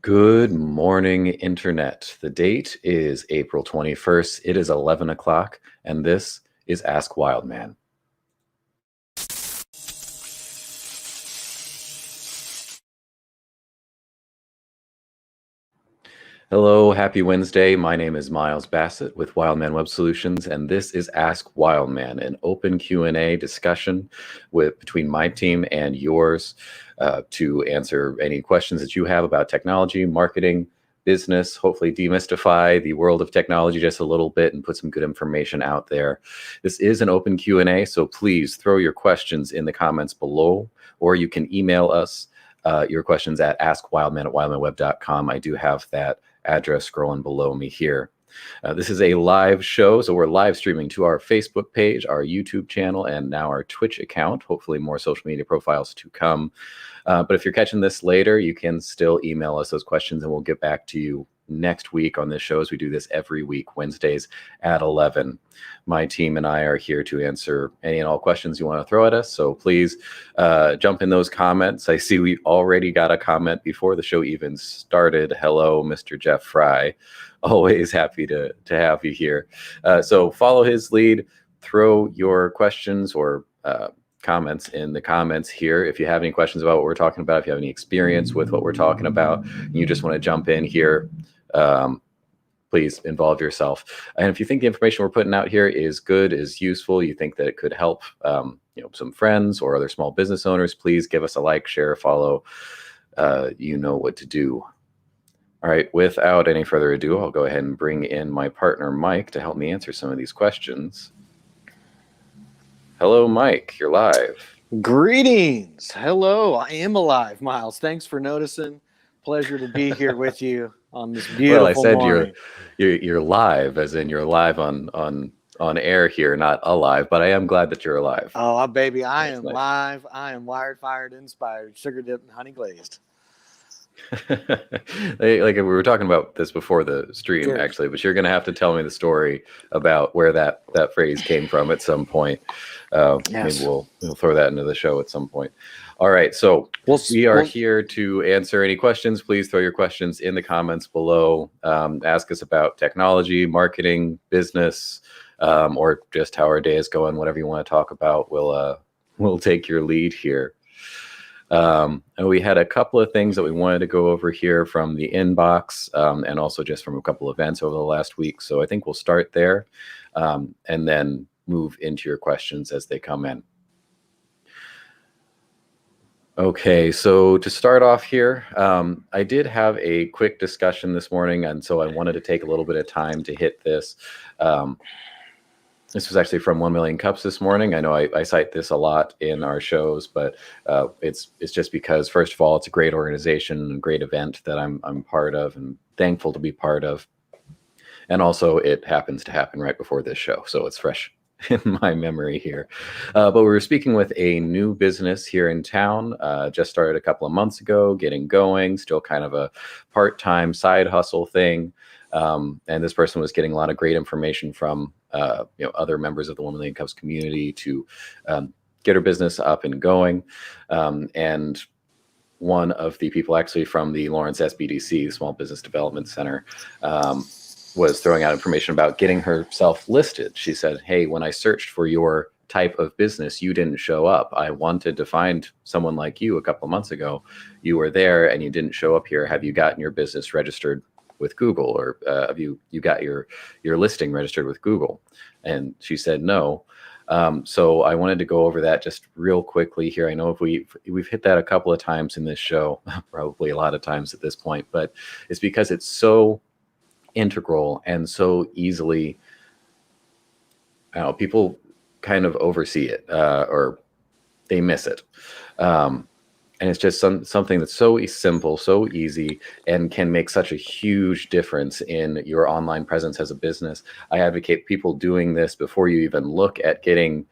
Good morning, Internet. The date is April 21st. It is 11 o'clock, and this is Ask Wildman. Hello, happy Wednesday. My name is Miles Bassett with Wildman Web Solutions, and this is Ask Wildman, an open Q&A discussion between my team and yours to answer any questions that you have about technology, marketing, business, hopefully demystify the world of technology just a little bit and put some good information out there. This is an open Q&A, so please throw your questions in the comments below, or you can email us your questions at askwildman@wildmanweb.com. I do have that address scrolling below me here. This is a live show, so we're live streaming to our Facebook page, our YouTube channel, and now our Twitch account. Hopefully more social media profiles to come. But if you're catching this later, you can still email us those questions and we'll get back to you next week on this show, as we do this every week, Wednesdays at 11. My team and I are here to answer any and all questions you want to throw at us. So please jump in those comments. I see we already got a comment before the show even started. Hello, Mr. Jeff Fry. Always happy to have you here. So follow his lead, throw your questions or comments in the comments here. If you have any questions about what we're talking about, if you have any experience with what we're talking about, and you just want to jump in here, please involve yourself. And if you think the information we're putting out here is good, is useful, you think that it could help some friends or other small business owners, please give us a like, share, follow. You know what to do. All right, without any further ado, I'll go ahead and bring in my partner, Mike, to help me answer some of these questions. Hello, Mike, you're live. Greetings. Hello, I am alive, Miles. Thanks for noticing. Pleasure to be here with you on this beautiful morning. You're live, as in you're live on air here, not alive, but I am glad that you're alive. Oh, baby, I am nice. Live. I am wired, fired, inspired, sugar dipped, and honey glazed. Like we were talking about this before the stream, actually, but you're going to have to tell me the story about where that phrase came from at some point. Yes. Maybe we'll throw that into the show at some point. All right, so we are here to answer any questions. Please throw your questions in the comments below. Ask us about technology, marketing, business, or just how our day is going. Whatever you want to talk about, we'll take your lead here. And we had a couple of things that we wanted to go over here from the inbox, and also just from a couple events over the last week. So I think we'll start there, and then move into your questions as they come in. Okay, so to start off here, I did have a quick discussion this morning, and so I wanted to take a little bit of time to hit this. This was actually from 1 Million Cups this morning. I know I cite this a lot in our shows, but it's just because, first of all, it's a great organization, a great event that I'm part of and thankful to be part of. And also it happens to happen right before this show, so it's fresh in my memory here. But we were speaking with a new business here in town, just started a couple of months ago, getting going, still kind of a part-time side hustle thing. And this person was getting a lot of great information from other members of the 1 Million Cups community to get her business up and going. And one of the people actually from the Lawrence SBDC, Small Business Development Center, was throwing out information about getting herself listed. She said, hey, when I searched for your type of business, you didn't show up. I wanted to find someone like you a couple of months ago. You were there and you didn't show up here. Have you gotten your business registered with Google, or have you got your listing registered with Google? And she said no. So I wanted to go over that just real quickly here. I know if we've hit that a couple of times in this show, probably a lot of times at this point, but it's because it's so integral and so easily, people kind of oversee it or they miss it. And it's just something that's so simple, so easy, and can make such a huge difference in your online presence as a business. I advocate people doing this before you even look at getting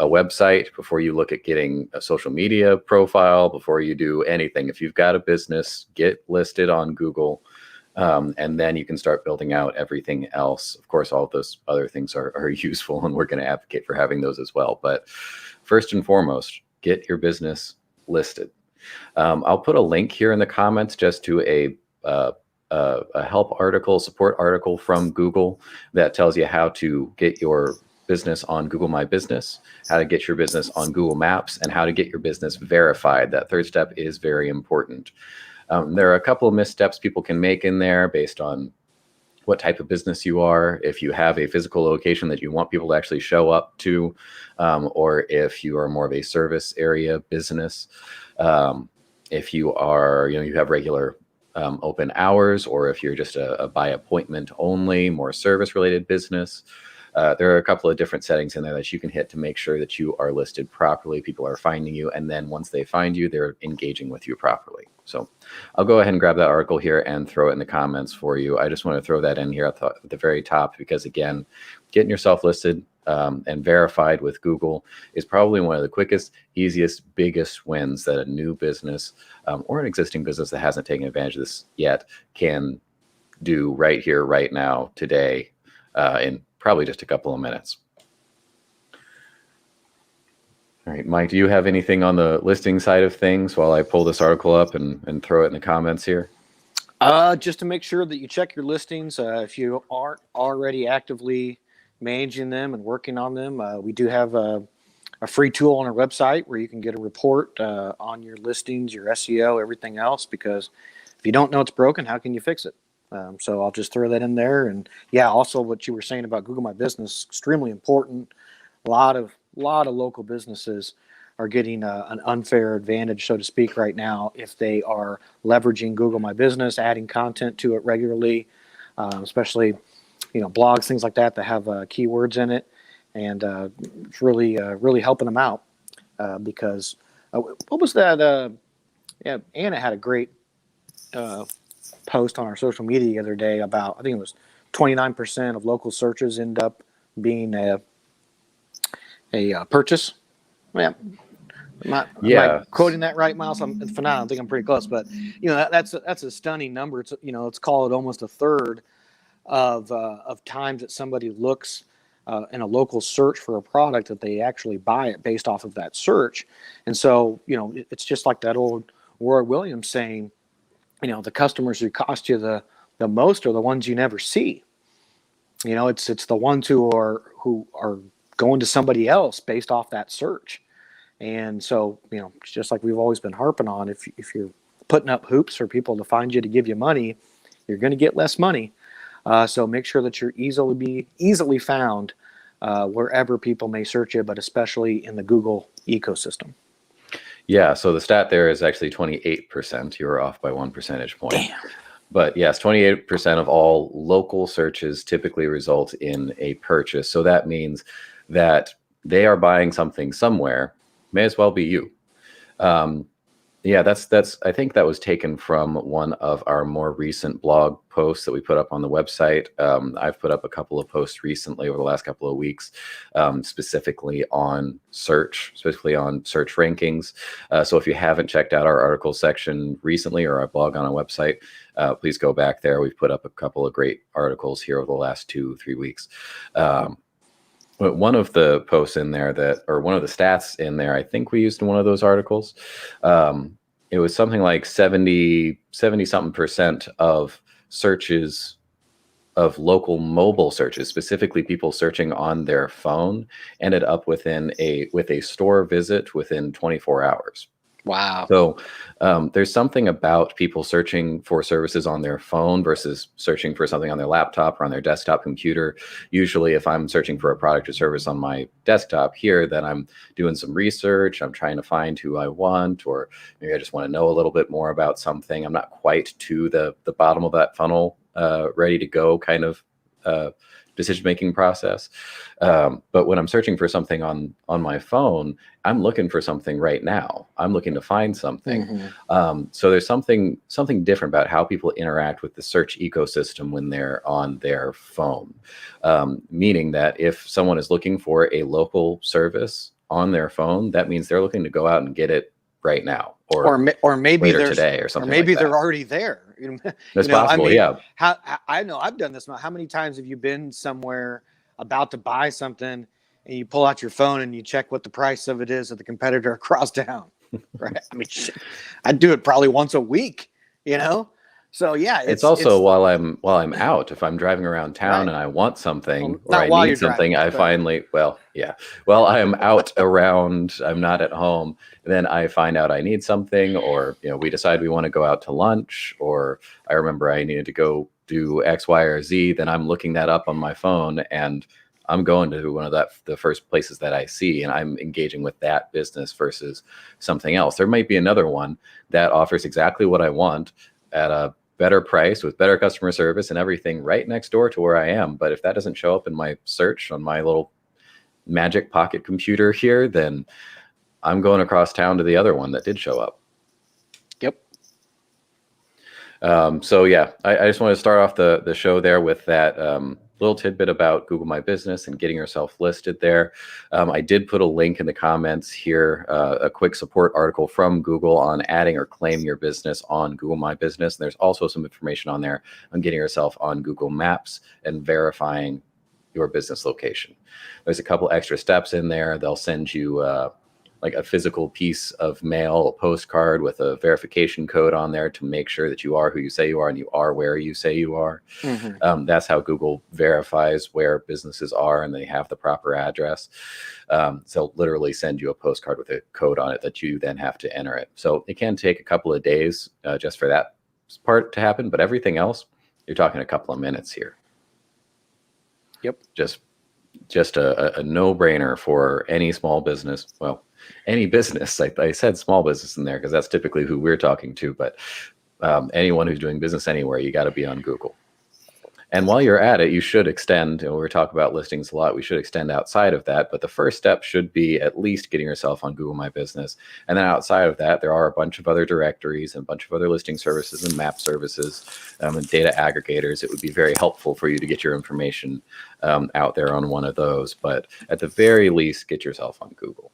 a website, before you look at getting a social media profile, before you do anything. If you've got a business, get listed on Google, and then you can start building out everything else. Of course, all of those other things are useful, and we're going to advocate for having those as well. But first and foremost, get your business listed. I'll put a link here in the comments just to a a help article, support article from Google that tells you how to get your business on Google My Business, how to get your business on Google Maps, and how to get your business verified. That third step is very important. There are a couple of missteps people can make in there based on what type of business you are, if you have a physical location that you want people to actually show up to, or if you are more of a service area business. If you are, you have regular open hours, or if you're just a by appointment only, more service related business. There are a couple of different settings in there that you can hit to make sure that you are listed properly. People are finding you, and then once they find you, they're engaging with you properly. So I'll go ahead and grab that article here and throw it in the comments for you. I just want to throw that in here at the very top because, again, getting yourself listed and verified with Google is probably one of the quickest, easiest, biggest wins that a new business or an existing business that hasn't taken advantage of this yet can do right here, right now, today, in probably just a couple of minutes. All right, Mike, do you have anything on the listing side of things while I pull this article up and throw it in the comments here? Just to make sure that you check your listings. If you aren't already actively managing them and working on them, we do have a free tool on our website where you can get a report on your listings, your SEO, everything else, because if you don't know it's broken, how can you fix it? So I'll just throw that in there. And yeah, also what you were saying about Google My Business, extremely important. A lot of local businesses are getting an unfair advantage, so to speak, right now if they are leveraging Google My Business, adding content to it regularly, especially blogs, things like that have keywords in it, and it's really helping them out because what was that? Anna had a great post on our social media the other day about, I think it was 29% of local searches end up being a purchase. Am I quoting that right, Miles? I think I'm pretty close, but that's a stunning number. It's let's call it almost a third of times that somebody looks in a local search for a product that they actually buy it based off of that search. And so it's just like that old Roy Williams saying, the customers who cost you the most are the ones you never see. It's the ones who are going to somebody else based off that search. And so, it's just like we've always been harping on, if you're putting up hoops for people to find you to give you money, you're going to get less money. So make sure that you're easily found wherever people may search you, but especially in the Google ecosystem. Yeah, so the stat there is actually 28%. You were off by 1 percentage point. Damn. But yes, 28% of all local searches typically result in a purchase. So that means that they are buying something somewhere. May as well be you. That's I think that was taken from one of our more recent blog posts that we put up on the website. I've put up a couple of posts recently over the last couple of weeks, specifically on search rankings. So if you haven't checked out our article section recently or our blog on our website, please go back there. We've put up a couple of great articles here over the last 2-3 weeks. But one of the posts in there one of the stats in there, I think we used in one of those articles. It was something like 70 something percent of searches of local mobile searches, specifically people searching on their phone, ended up with a store visit within 24 hours. Wow. So there's something about people searching for services on their phone versus searching for something on their laptop or on their desktop computer. Usually if I'm searching for a product or service on my desktop here, then I'm doing some research. I'm trying to find who I want, or maybe I just want to know a little bit more about something. I'm not quite to the bottom of that funnel, ready to go kind of decision-making process. But when I'm searching for something on my phone, I'm looking for something right now. I'm looking to find something. Mm-hmm. So there's something different about how people interact with the search ecosystem when they're on their phone. Meaning that if someone is looking for a local service on their phone, that means they're looking to go out and get it right now, or maybe later today, or something. Or maybe like that. they're already there. That's possible. Yeah. I know I've done this. How many times have you been somewhere about to buy something and you pull out your phone and you check what the price of it is at the competitor across town? Right. I mean, I do it probably once a week. So yeah, It's also while I'm out, if I'm driving around town and I want something or I need something, I finally, while I'm out around, I'm not at home, then I find out I need something, or we decide we want to go out to lunch, or I remember I needed to go do X, Y, or Z, then I'm looking that up on my phone and I'm going to one of the first places that I see, and I'm engaging with that business versus something else. There might be another one that offers exactly what I want at a better price with better customer service and everything right next door to where I am. But if that doesn't show up in my search on my little magic pocket computer here, then I'm going across town to the other one that did show up. Yep. So yeah, I just want to start off the show there with that little tidbit about Google My Business and getting yourself listed there. I did put a link in the comments here, a quick support article from Google on adding or claiming your business on Google My Business. And there's also some information on there on getting yourself on Google Maps and verifying your business location. There's a couple extra steps in there. They'll send you like a physical piece of mail, a postcard with a verification code on there to make sure that you are who you say you are and you are where you say you are. Mm-hmm. That's how Google verifies where businesses are and they have the proper address. So literally send you a postcard with a code on it that you then have to enter it. So it can take a couple of days just for that part to happen, but everything else, you're talking a couple of minutes here. Yep. Just a no-brainer for any small business. Well, any business. I said small business in there because that's typically who we're talking to, but anyone who's doing business anywhere, you got to be on Google. And while you're at it, you should extend, and we talk about listings a lot, we should extend outside of that. But the first step should be at least getting yourself on Google My Business. And then outside of that, there are a bunch of other directories and a bunch of other listing services and map services and data aggregators. It would be very helpful for you to get your information out there on one of those. But at the very least, get yourself on Google.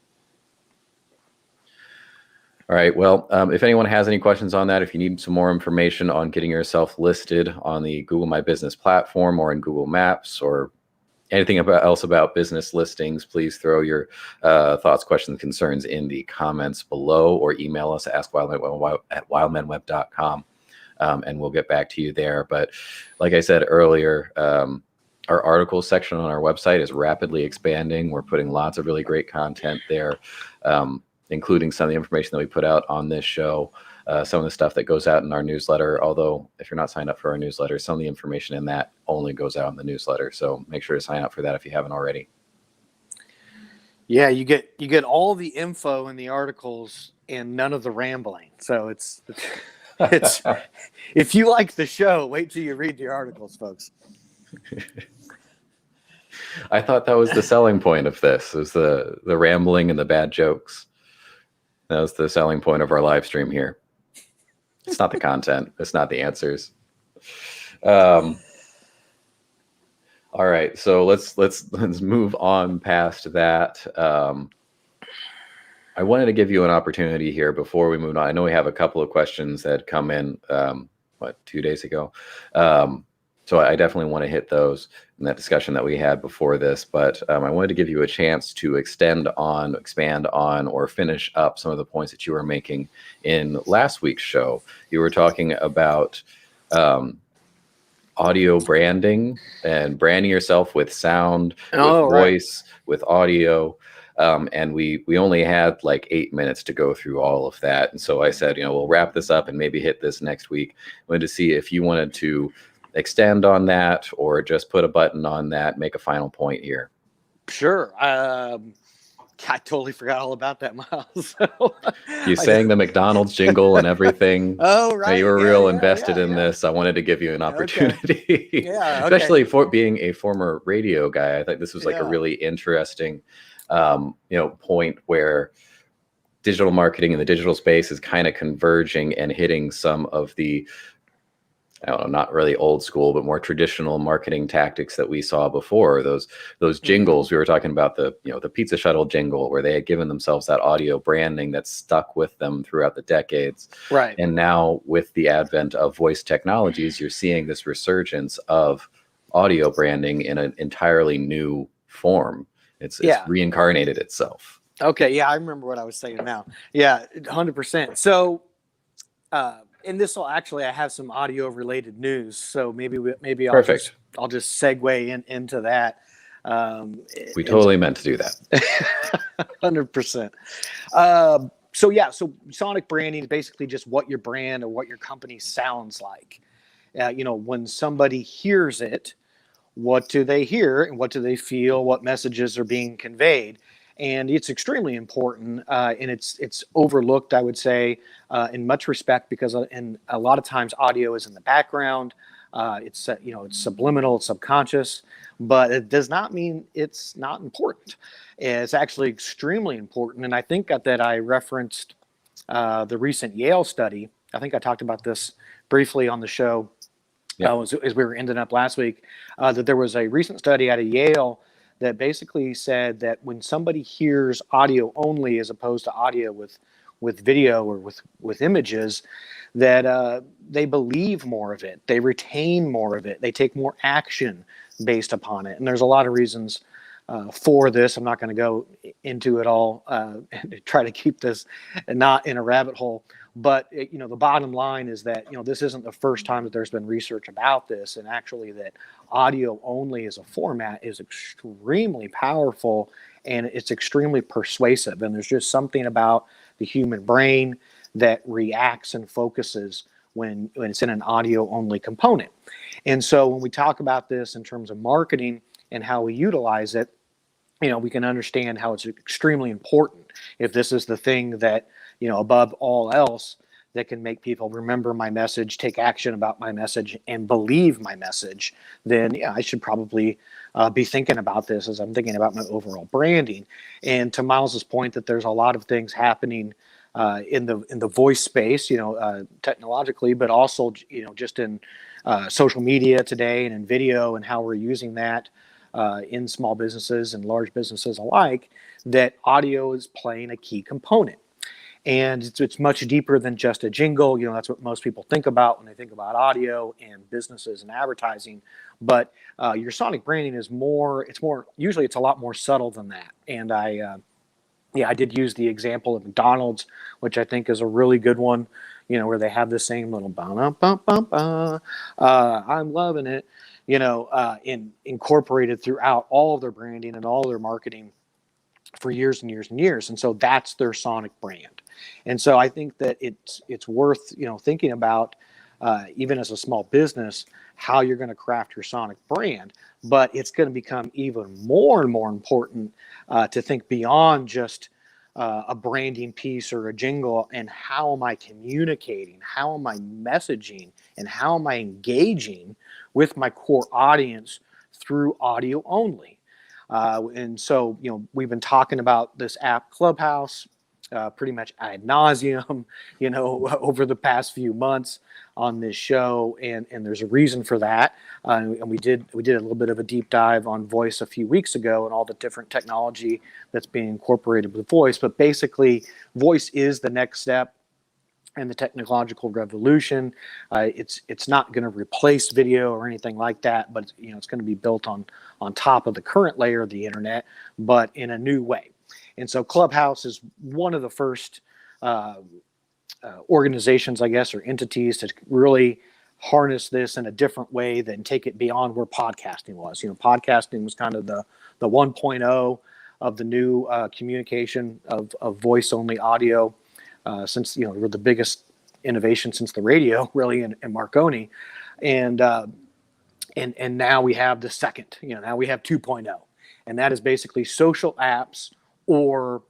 All right. Well, if anyone has any questions on that, if you need some more information on getting yourself listed on the Google My Business platform or in Google Maps or anything else about business listings, please throw your thoughts, questions, concerns in the comments below or email us at askwildmanweb@wildmanweb.com, and we'll get back to you there. But like I said earlier, our articles section on our website is rapidly expanding. We're putting lots of really great content there, including some of the information that we put out on this show, some of the stuff that goes out in our newsletter. Although if you're not signed up for our newsletter, some of the information in that only goes out in the newsletter. So make sure to sign up for that if you haven't already. Yeah, you get all the info in the articles and none of the rambling. So it's if you like the show, wait till you read the articles, folks. I thought that was the selling point of this, is the rambling and the bad jokes. That was the selling point of our live stream here. It's not the content. It's not the answers. All right, so let's move on past that. I wanted to give you an opportunity here before we move on. I know we have a couple of questions that come in, 2 days ago. So I definitely want to hit those in that discussion that we had before this, but I wanted to give you a chance to expand on, or finish up some of the points that you were making in last week's show. You were talking about audio branding and branding yourself with sound, with voice, with audio. And we only had like 8 minutes to go through all of that. And so I said, we'll wrap this up and maybe hit this next week. I wanted to see if you wanted to extend on that or just put a button on that, make a final point here. Sure. I totally forgot all about that, Miles. You sang the McDonald's jingle and everything. Oh, right. You were real invested in this. I wanted to give you an opportunity. Okay. Yeah, especially for being a former radio guy. I think this was like a really interesting point where digital marketing in the digital space is kind of converging and hitting some of the, I don't know, not really old school, but more traditional marketing tactics that we saw before. Those jingles, we were talking about the pizza shuttle jingle, where they had given themselves that audio branding that stuck with them throughout the decades. Right. And now with the advent of voice technologies, you're seeing this resurgence of audio branding in an entirely new form. It's reincarnated itself. Okay. Yeah. I remember what I was saying now. Yeah. 100%. So, And this will actually, I have some audio related news, so maybe Perfect. I'll just segue into that. We totally meant to do that. 100%. So sonic branding is basically just what your brand or what your company sounds like. When somebody hears it, what do they hear and what do they feel? What messages are being conveyed? And it's extremely important, and it's overlooked, I would say, in much respect, because in a lot of times audio is in the background. It's subliminal, it's subconscious, but it does not mean it's not important. It's actually extremely important, and I think that I referenced the recent Yale study. I think I talked about this briefly on the show. As we were ending up last week, that there was a recent study out of Yale that basically said that when somebody hears audio only as opposed to audio with video or with images, that they believe more of it, they retain more of it, they take more action based upon it. And there's a lot of reasons for this. I'm not going to go into it all and try to keep this not in a rabbit hole. But the bottom line is that this isn't the first time that there's been research about this, and actually that audio only as a format is extremely powerful and it's extremely persuasive. And there's just something about the human brain that reacts and focuses when it's in an audio only component. And so when we talk about this in terms of marketing and how we utilize it, we can understand how it's extremely important. If this is the thing that, above all else, that can make people remember my message, take action about my message, and believe my message, then I should probably be thinking about this as I'm thinking about my overall branding. And to Miles's point, that there's a lot of things happening in the voice space, technologically, but also, just in social media today and in video and how we're using that in small businesses and large businesses alike, that audio is playing a key component. And it's much deeper than just a jingle. That's what most people think about when they think about audio and businesses and advertising. But your sonic branding is usually it's a lot more subtle than that. And I did use the example of McDonald's, which I think is a really good one, where they have the same little I'm loving it, incorporated throughout all of their branding and all their marketing for years and years and years. And so that's their sonic brand. And so I think that it's worth, thinking about, even as a small business, how you're going to craft your sonic brand. But it's going to become even more and more important to think beyond just a branding piece or a jingle, and how am I communicating, how am I messaging, and how am I engaging with my core audience through audio only. And so, we've been talking about this app Clubhouse pretty much ad nauseum, over the past few months on this show, and there's a reason for that. And we did a little bit of a deep dive on voice a few weeks ago and all the different technology that's being incorporated with voice. But basically, voice is the next step in the technological revolution. It's not going to replace video or anything like that, but it's going to be built on top of the current layer of the internet, but in a new way. And so Clubhouse is one of the first organizations, I guess, or entities to really harness this in a different way than take it beyond where podcasting was. Podcasting was kind of the 1.0 of the new communication of voice only audio, since we're the biggest innovation since the radio, really, in Marconi, and now we have the second. Now we have 2.0, and that is basically social apps or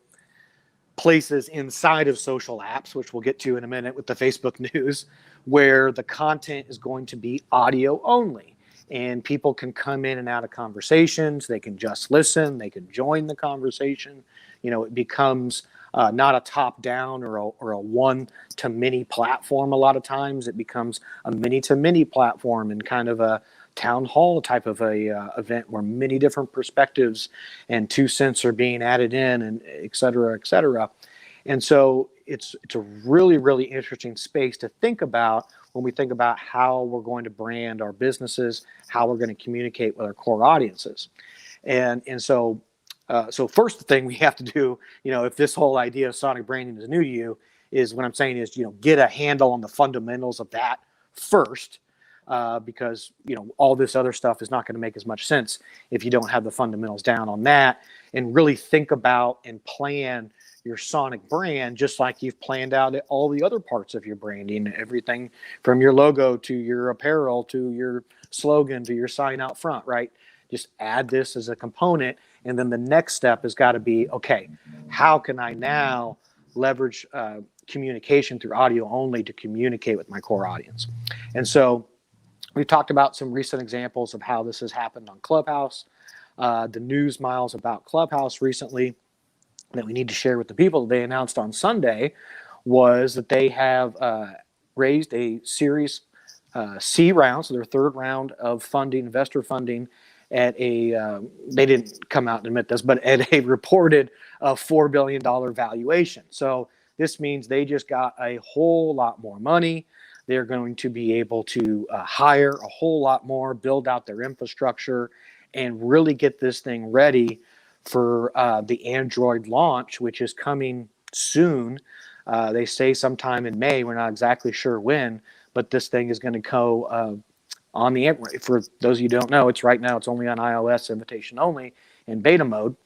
places inside of social apps, which we'll get to in a minute with the Facebook news, where the content is going to be audio only. And people can come in and out of conversations. They can just listen. They can join the conversation. It becomes not a top-down or a one-to-many platform. A lot of times it becomes a many-to-many platform, and kind of a town hall type of a event where many different perspectives and 2 cents are being added in, and et cetera, et cetera. And so it's a really, really interesting space to think about when we think about how we're going to brand our businesses, how we're going to communicate with our core audiences. And so first thing we have to do, if this whole idea of sonic branding is new to you, is what I'm saying is, get a handle on the fundamentals of that first, because, all this other stuff is not going to make as much sense if you don't have the fundamentals down on that, and really think about and plan your sonic brand just like you've planned out all the other parts of your branding, everything from your logo to your apparel to your slogan to your sign out front, right? Just add this as a component. And then the next step has got to be, okay, how can I now leverage communication through audio only to communicate with my core audience? And so we've talked about some recent examples of how this has happened on Clubhouse. The news, Miles, about Clubhouse recently that we need to share with the people they announced on Sunday was that they have raised a Series C round, so their third round of funding, investor funding, at a they didn't come out and admit this, but at a reported $4 billion valuation. So this means they just got a whole lot more money. They're going to be able to hire a whole lot more, build out their infrastructure, and really get this thing ready for the Android launch, which is coming soon. They say sometime in May. We're not exactly sure when, but this thing is going to go on the Android. For those of you who don't know, it's right now, it's only on iOS, invitation only, in beta mode.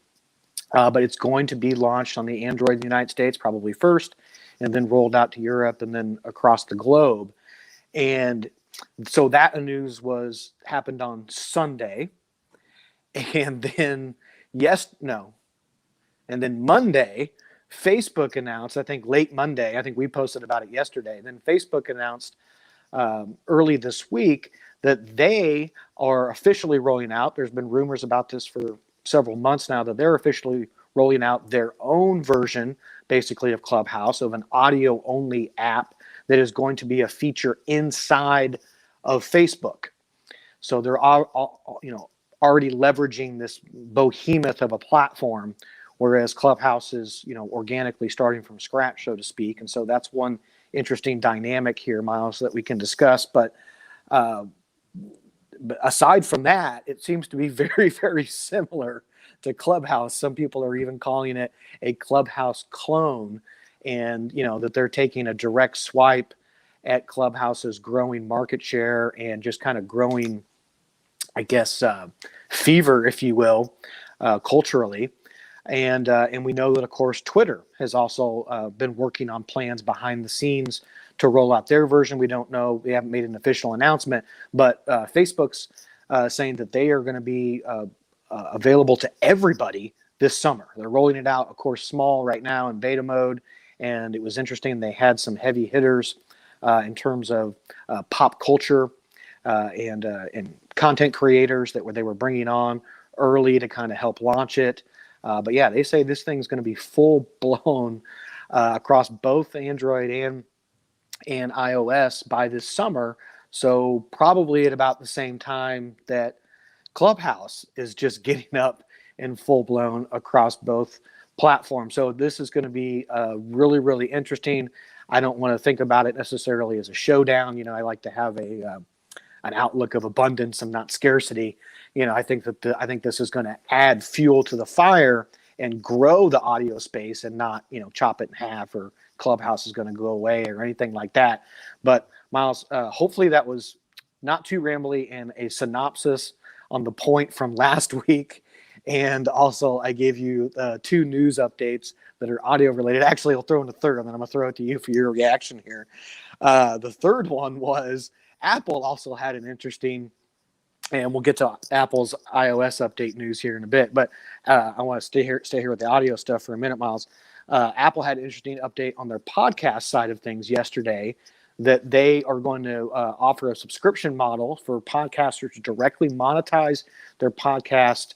But it's going to be launched on the Android in the United States probably first, and then rolled out to Europe and then across the globe. And so that news happened on Sunday. And then and then Monday, Facebook announced, I think late Monday, I think we posted about it yesterday. Then Facebook announced early this week that they are officially rolling out. There's been rumors about this for several months now, that they're officially rolling out their own version, basically, of Clubhouse, of an audio only app that is going to be a feature inside of Facebook. So they're already leveraging this behemoth of a platform, whereas Clubhouse is, organically starting from scratch, so to speak. And so that's one interesting dynamic here, Miles, that we can discuss. But aside from that, it seems to be very, very similar to Clubhouse. Some people are even calling it a Clubhouse clone, and that they're taking a direct swipe at Clubhouse's growing market share and just kind of growing, I guess, fever, if you will, culturally. And we know that, of course, Twitter has also been working on plans behind the scenes to roll out their version. We don't know. We haven't made an official announcement, but Facebook's saying that they are going to be available to everybody this summer. They're rolling it out, of course, small right now in beta mode. And it was interesting. They had some heavy hitters in terms of pop culture and content creators that they were bringing on early to kind of help launch it. But yeah, they say this thing's going to be full blown across both Android and iOS by this summer. So probably at about the same time that Clubhouse is just getting up and full blown across both platforms. So this is going to be really, really interesting. I don't want to think about it necessarily as a showdown. I like to have an outlook of abundance and not scarcity. I think this is going to add fuel to the fire and grow the audio space, and not, chop it in half, or Clubhouse is going to go away or anything like that. But Miles, hopefully that was not too rambly and a synopsis on the point from last week. And also I gave you 2 news updates that are audio related. Actually, I'll throw in a third, and then I'm going to throw it to you for your reaction here. The third one was Apple also had an interesting, and we'll get to Apple's iOS update news here in a bit, but I want to stay here with the audio stuff for a minute, Miles. Apple had an interesting update on their podcast side of things yesterday, that they are going to offer a subscription model for podcasters to directly monetize their podcast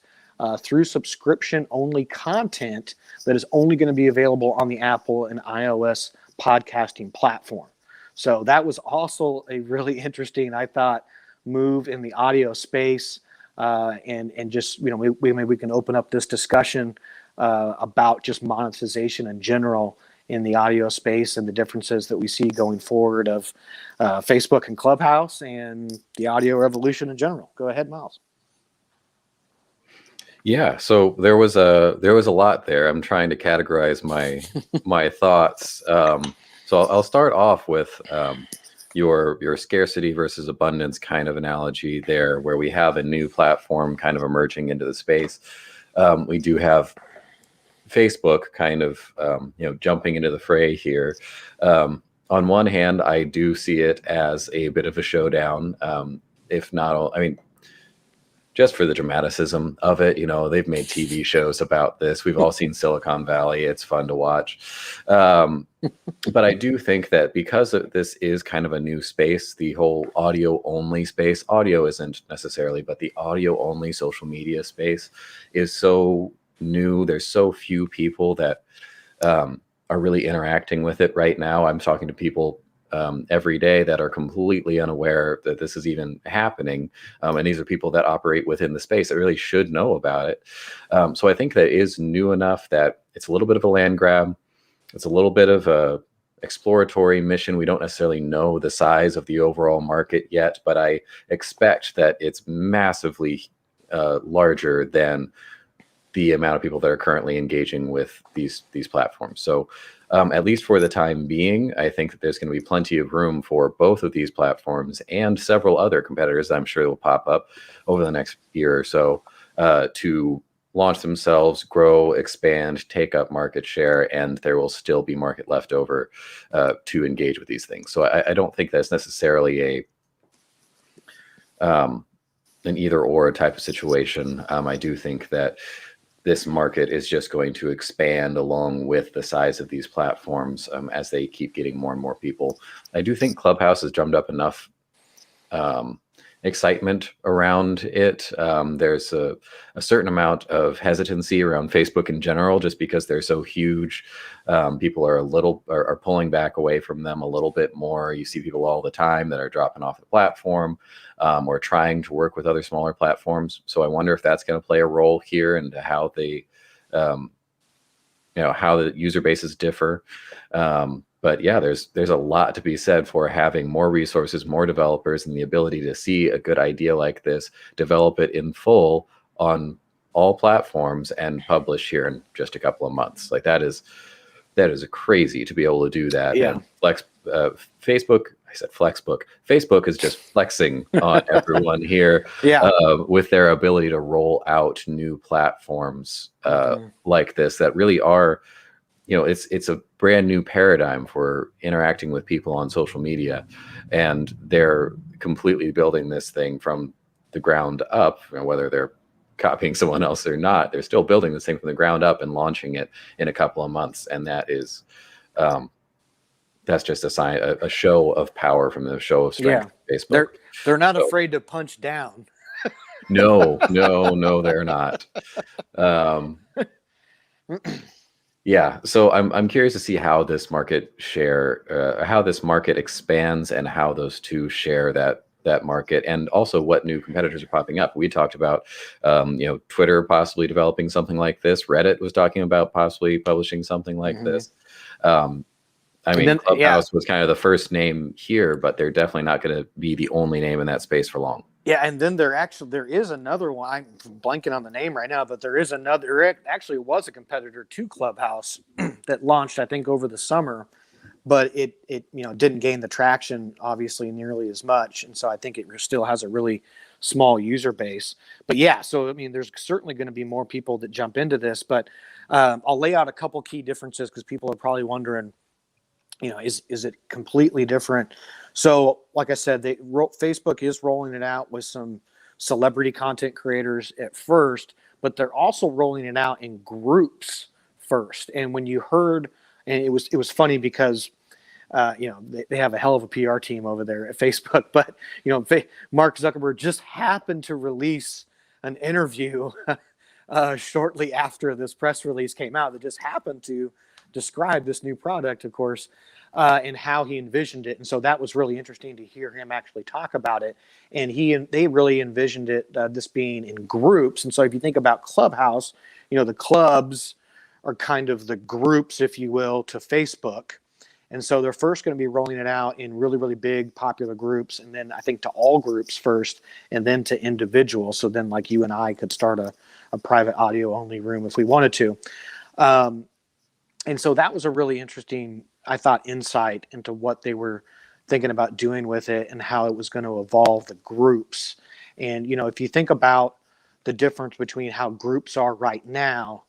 through subscription-only content that is only going to be available on the Apple and iOS podcasting platform. So that was also a really interesting, I thought, move in the audio space, and just, maybe we can open up this discussion about just monetization in general in the audio space, and the differences that we see going forward of Facebook and Clubhouse and the audio revolution in general. Go ahead, Miles. Yeah, so there was a lot there. I'm trying to categorize my thoughts. So I'll start off with your scarcity versus abundance kind of analogy there, where we have a new platform kind of emerging into the space. We do have Facebook kind of jumping into the fray here. On one hand, I do see it as a bit of a showdown. If not, I mean, just for the dramaticism of it, they've made TV shows about this. We've all seen Silicon Valley. It's fun to watch. But I do think that because this is kind of a new space, the whole audio only space, audio isn't necessarily, but the audio only social media space is so new. There's so few people that are really interacting with it right now. I'm talking to people every day that are completely unaware that this is even happening. And these are people that operate within the space that really should know about it. So I think that is new enough that it's a little bit of a land grab. It's a little bit of a exploratory mission. We don't necessarily know the size of the overall market yet, but I expect that it's massively larger than the amount of people that are currently engaging with these platforms. So at least for the time being, I think that there's going to be plenty of room for both of these platforms and several other competitors that I'm sure will pop up over the next year or so to launch themselves, grow, expand, take up market share, and there will still be market left over to engage with these things. So I don't think that's necessarily an either or type of situation. I do think that this market is just going to expand along with the size of these platforms as they keep getting more and more people. I do think Clubhouse has drummed up enough excitement around it. There's a certain amount of hesitancy around Facebook in general, just because they're so huge. People are pulling back away from them a little bit more. You see people all the time that are dropping off the platform or trying to work with other smaller platforms. So I wonder if that's going to play a role here into how they, how the user bases differ. But yeah, there's a lot to be said for having more resources, more developers, and the ability to see a good idea like this, develop it in full on all platforms, and publish here in just a couple of months. Like that is crazy to be able to do that. Yeah. And Facebook. I said Flexbook. Facebook is just flexing on everyone here with their ability to roll out new platforms like this that really are. It's a brand new paradigm for interacting with people on social media, and they're completely building this thing from the ground up. Whether they're copying someone else or not, they're still building this thing from the ground up and launching it in a couple of months. And that is, that's just a sign, a show of power from the show of strength. Yeah. Of Facebook. They're not afraid to punch down. No, they're not. Yeah, so I'm curious to see how this market expands, and how those two share that market, and also what new competitors are popping up. We talked about, Twitter possibly developing something like this. Reddit was talking about possibly publishing something like this. Clubhouse was kind of the first name here, but they're definitely not going to be the only name in that space for long. Yeah, and then there is another one. I'm blanking on the name right now, but there is another. It actually was a competitor to Clubhouse that launched, I think, over the summer, but it didn't gain the traction, obviously, nearly as much, and so I think it still has a really small user base. But yeah, so I mean, there's certainly going to be more people that jump into this. But I'll lay out a couple key differences because people are probably wondering, is it completely different? So, like I said, Facebook is rolling it out with some celebrity content creators at first, but they're also rolling it out in groups first. And when you heard, and it was funny because, they have a hell of a PR team over there at Facebook, but Mark Zuckerberg just happened to release an interview shortly after this press release came out that just happened to describe this new product, of course, and how he envisioned it. And so that was really interesting to hear him actually talk about it. And they really envisioned it, this being in groups. And so if you think about Clubhouse, the clubs are kind of the groups, if you will, to Facebook. And so they're first going to be rolling it out in really, really big popular groups. And then I think to all groups first, and then to individuals. So then like you and I could start a private audio only room if we wanted to. And so that was a really interesting, I thought, insight into what they were thinking about doing with it and how it was going to evolve the groups. And, if you think about the difference between how groups are right now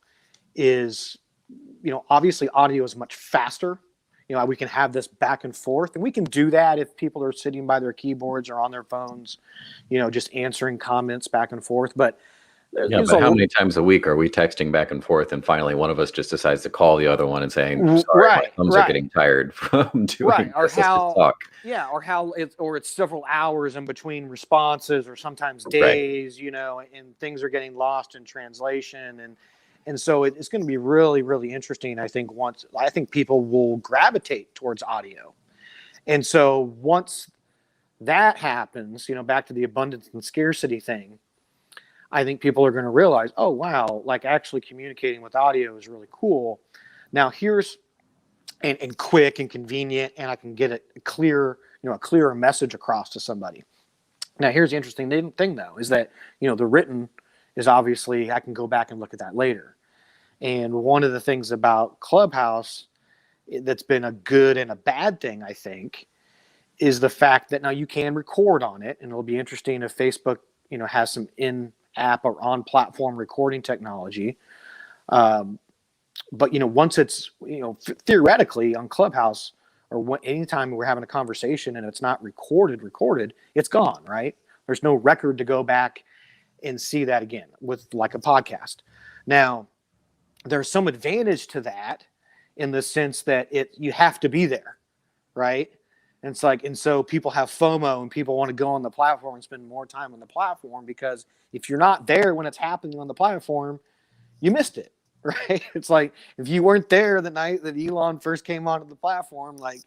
is, obviously audio is much faster. We can have this back and forth, and we can do that if people are sitting by their keyboards or on their phones, just answering comments back and forth. But yeah, but how many times a week are we texting back and forth, and finally one of us just decides to call the other one and saying, "Sorry, my thumbs are getting tired from doing or this. Let's just talk." Yeah, or it's several hours in between responses, or sometimes days, and things are getting lost in translation, and so it's going to be really, really interesting. I think people will gravitate towards audio, and so once that happens, back to the abundance and scarcity thing, I think people are going to realize, oh, wow, like actually communicating with audio is really cool. Now here's, and quick and convenient, and I can get a clearer message across to somebody. Now here's the interesting thing though, is that, the written is obviously, I can go back and look at that later. And one of the things about Clubhouse that's been a good and a bad thing, I think, is the fact that now you can record on it, and it'll be interesting if Facebook, has some in-app or on-platform recording technology. But once it's, theoretically on Clubhouse, or anytime we're having a conversation and it's not recorded, it's gone, right? There's no record to go back and see that again with like a podcast. Now, there's some advantage to that in the sense that you have to be there, right? And it's like, and so people have FOMO and people want to go on the platform and spend more time on the platform, because if you're not there when it's happening on the platform, you missed it, right? It's like, if you weren't there the night that Elon first came onto the platform, like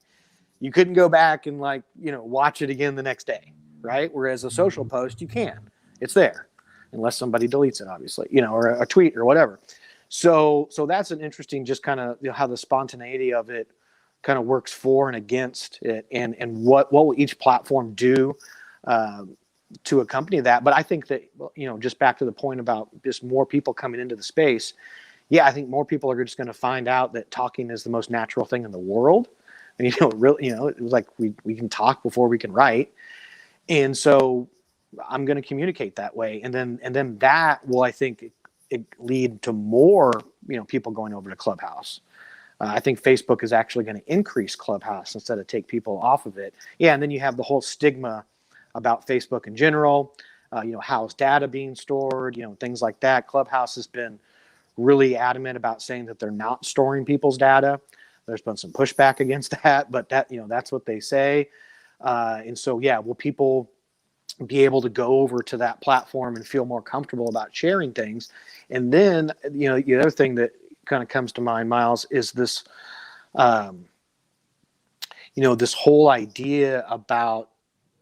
you couldn't go back and watch it again the next day, right? Whereas a social post, you can, it's there unless somebody deletes it, obviously, or a tweet or whatever. So that's an interesting, just kind of how the spontaneity of it kind of works for and against it, and what will each platform do to accompany that. But I think that, just back to the point about just more people coming into the space. Yeah, I think more people are just going to find out that talking is the most natural thing in the world. And, really, it was like we can talk before we can write. And so I'm going to communicate that way. And then that will, I think, it lead to more, people going over to Clubhouse. I think Facebook is actually going to increase Clubhouse instead of take people off of it. Yeah, and then you have the whole stigma about Facebook in general. How's data being stored? Things like that. Clubhouse has been really adamant about saying that they're not storing people's data. There's been some pushback against that, but that's what they say. And so, yeah, will people be able to go over to that platform and feel more comfortable about sharing things? And then, the other thing that kind of comes to mind, Miles, is this, this whole idea about,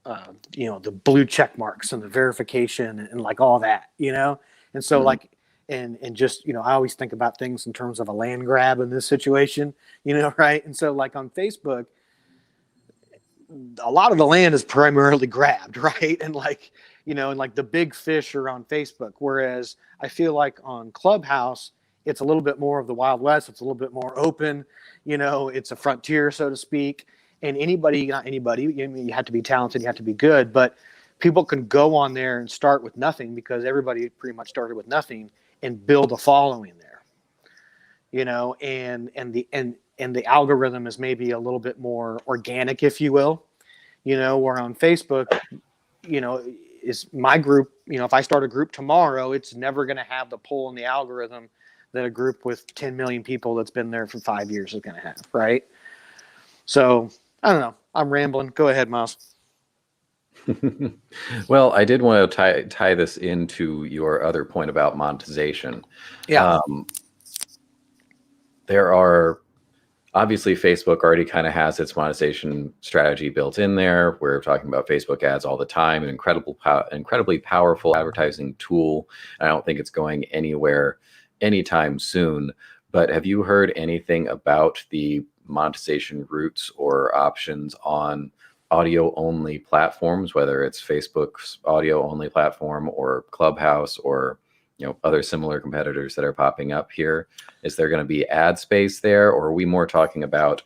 the blue check marks and the verification and like all that, and so like, and just, I always think about things in terms of a land grab in this situation, right? And so like on Facebook, a lot of the land is primarily grabbed, right? And like, and like the big fish are on Facebook. Whereas I feel like on Clubhouse, it's a little bit more of the Wild West. It's a little bit more open, it's a frontier, so to speak. And not anybody, you have to be talented, you have to be good, but people can go on there and start with nothing, because everybody pretty much started with nothing, and build a following there, and the algorithm is maybe a little bit more organic, if you will, where on Facebook, is my group, if I start a group tomorrow, it's never going to have the pull in the algorithm that a group with 10 million people that's been there for 5 years is going to have, right? So I don't know. I'm rambling. Go ahead, Miles. Well, I did want to tie this into your other point about monetization. Yeah. There are, obviously, Facebook already kind of has its monetization strategy built in there. We're talking about Facebook ads all the time, an incredibly powerful advertising tool. I don't think it's going anywhere anytime soon. But have you heard anything about the monetization routes or options on audio only platforms, whether it's Facebook's audio only platform or Clubhouse or other similar competitors that are popping up here? Is there going to be ad space there, or are we more talking about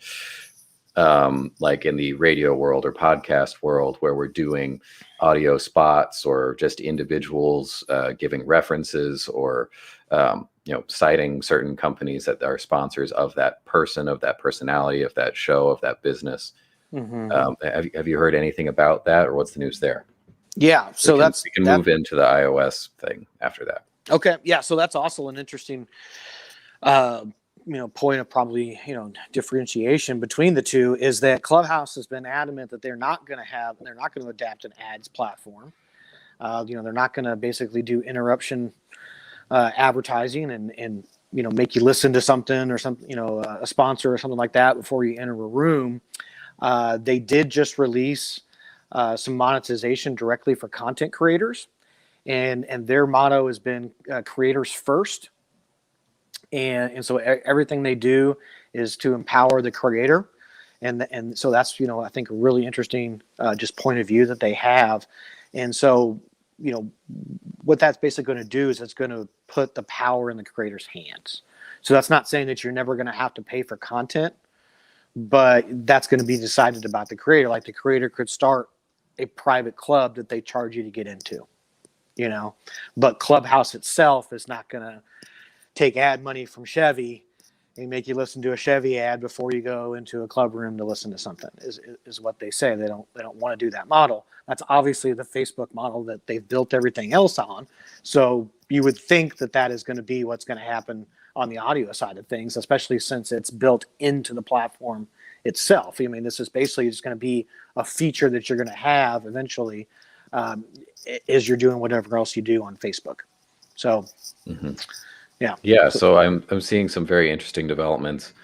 like in the radio world or podcast world where we're doing audio spots or just individuals giving references or citing certain companies that are sponsors of that person, of that personality, of that show, of that business? Have you heard anything about that, or what's the news there? Yeah, so we can move into the iOS thing after that. Okay, yeah, so that's also an interesting point of probably differentiation between the two, is that Clubhouse has been adamant that they're not going to adapt an ads platform. They're not going to basically do interruption advertising and make you listen to something or something, a sponsor or something like that before you enter a room. They did just release some monetization directly for content creators, and their motto has been creators first. And so everything they do is to empower the creator. And so that's, I think a really interesting just point of view that they have. And so, what that's basically going to do is it's going to put the power in the creator's hands. So that's not saying that you're never going to have to pay for content, but that's going to be decided about the creator. Like the creator could start a private club that they charge you to get into, but Clubhouse itself is not going to take ad money from Chevy and make you listen to a Chevy ad before you go into a club room to listen to something, is what they say. They don't want to do that model. That's obviously the Facebook model that they've built everything else on. So you would think that is going to be what's going to happen on the audio side of things, especially since it's built into the platform itself. I mean, this is basically just going to be a feature that you're going to have eventually as you're doing whatever else you do on Facebook. So, Yeah. So I'm seeing some very interesting developments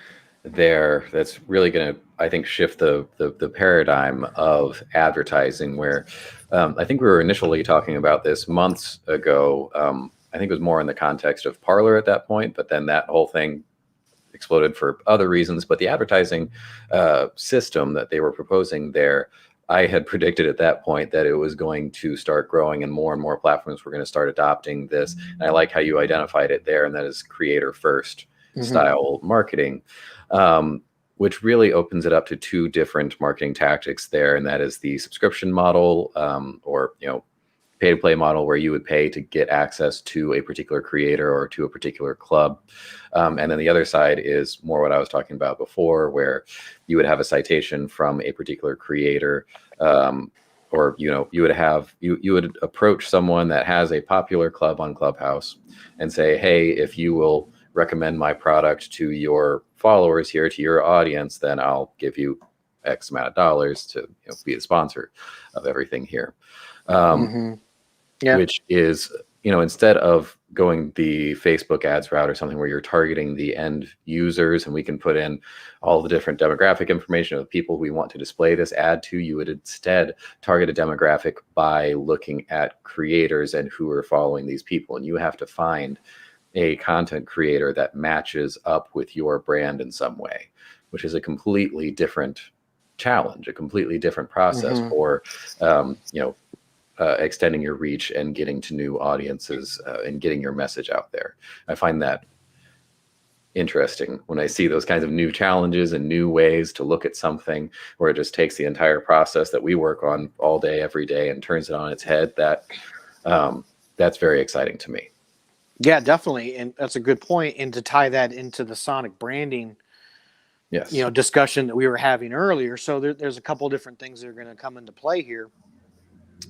there. That's really going to, I think, shift the paradigm of advertising. Where I think we were initially talking about this months ago. I think it was more in the context of Parler at that point, but then that whole thing exploded for other reasons. But the advertising system that they were proposing there, I had predicted at that point that it was going to start growing and more platforms were going to start adopting this. And I like how you identified it there, and that is creator first style marketing, which really opens it up to two different marketing tactics there. And that is the subscription model, or pay to play model, where you would pay to get access to a particular creator or to a particular club. And then the other side is more what I was talking about before, where you would have a citation from a particular creator, or you would approach someone that has a popular club on Clubhouse and say, hey, if you will recommend my product to your followers here, to your audience, then I'll give you X amount of dollars to be the sponsor of everything here. Which is, instead of going the Facebook ads route or something where you're targeting the end users, and we can put in all the different demographic information of the people we want to display this ad to, you would instead target a demographic by looking at creators and who are following these people. And you have to find a content creator that matches up with your brand in some way, which is a completely different challenge, a completely different process for, extending your reach and getting to new audiences and getting your message out there. I find that interesting when I see those kinds of new challenges and new ways to look at something, where it just takes the entire process that we work on all day, every day, and turns it on its head. That's very exciting to me. Yeah, definitely. And that's a good point. And to tie that into the sonic branding, discussion that we were having earlier. So there's a couple of different things that are going to come into play here.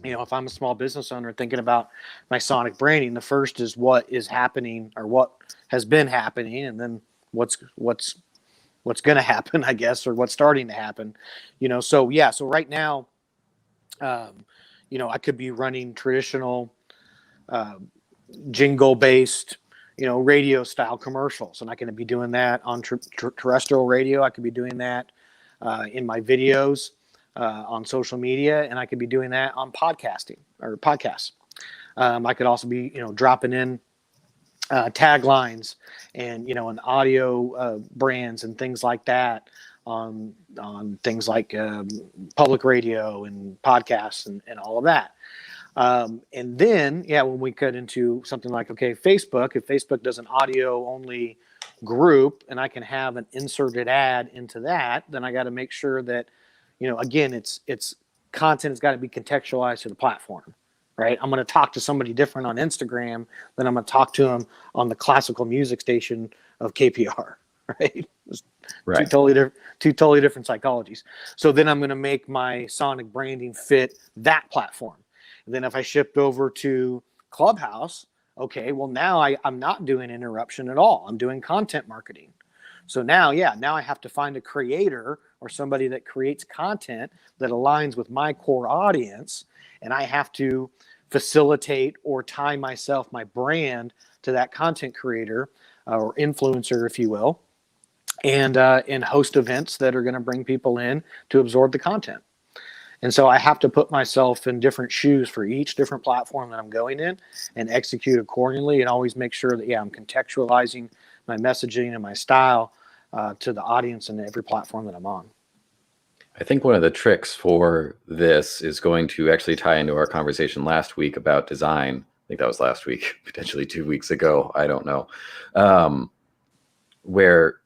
If I'm a small business owner thinking about my sonic branding, the first is what is happening or what has been happening, and then what's going to happen, I guess, or what's starting to happen. So right now, I could be running traditional jingle based, radio style commercials, and I can be doing that on terrestrial radio. I could be doing that in my videos. On social media, and I could be doing that on podcasts. I could also be, dropping in taglines and, and audio brands and things like that on things like public radio and podcasts and all of that. And then, when we cut into something like, okay, Facebook, if Facebook does an audio only group and I can have an inserted ad into that, then I got to make sure that, again, it's content has got to be contextualized to the platform, right? I'm going to talk to somebody different on Instagram than I'm going to talk to them on the classical music station of KPR, right? Right. Two totally different psychologies. So then I'm going to make my sonic branding fit that platform. And then if I shipped over to Clubhouse, okay, well now I'm not doing interruption at all. I'm doing content marketing. So now I have to find a creator or somebody that creates content that aligns with my core audience, and I have to facilitate or tie my brand to that content creator or influencer, if you will, and host events that are going to bring people in to absorb the content. And so I have to put myself in different shoes for each different platform that I'm going in and execute accordingly, and always make sure that, I'm contextualizing my messaging and my style to the audience in every platform that I'm on. I think one of the tricks for this is going to actually tie into our conversation last week about design. I think that was last week, potentially 2 weeks ago. I don't know. Where